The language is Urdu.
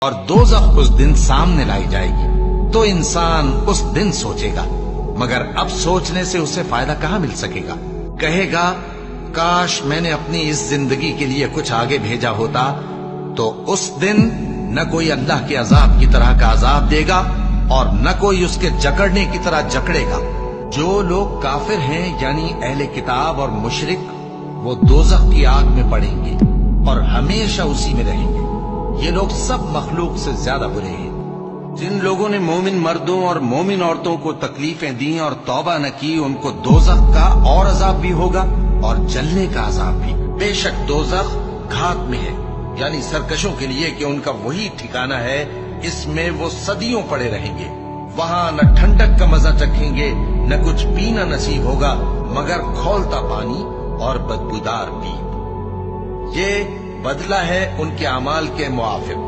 اور دوزخ اس دن سامنے لائی جائے گی تو انسان اس دن سوچے گا، مگر اب سوچنے سے اسے فائدہ کہاں مل سکے گا؟ کہے گا کاش میں نے اپنی اس زندگی کے لیے کچھ آگے بھیجا ہوتا، تو اس دن نہ کوئی اللہ کے عذاب کی طرح کا عذاب دے گا اور نہ کوئی اس کے جکڑنے کی طرح جکڑے گا۔ جو لوگ کافر ہیں یعنی اہل کتاب اور مشرک، وہ دوزخ کی آگ میں پڑیں گے اور ہمیشہ اسی میں رہیں گے۔ یہ لوگ سب مخلوق سے زیادہ برے ہیں۔ جن لوگوں نے مومن مردوں اور مومن عورتوں کو تکلیفیں دیں اور توبہ نہ کی، ان کو دوزخ کا اور عذاب بھی ہوگا اور جلنے کا عذاب بھی۔ بے شک دوزخ گھات میں ہے، یعنی سرکشوں کے لیے کہ ان کا وہی ٹھکانہ ہے، اس میں وہ صدیوں پڑے رہیں گے۔ وہاں نہ ٹھنڈک کا مزہ چکھیں گے، نہ کچھ پینا نصیب ہوگا مگر کھولتا پانی اور بدبودار پیپ۔ یہ بدلہ ہے ان کے اعمال کے موافق۔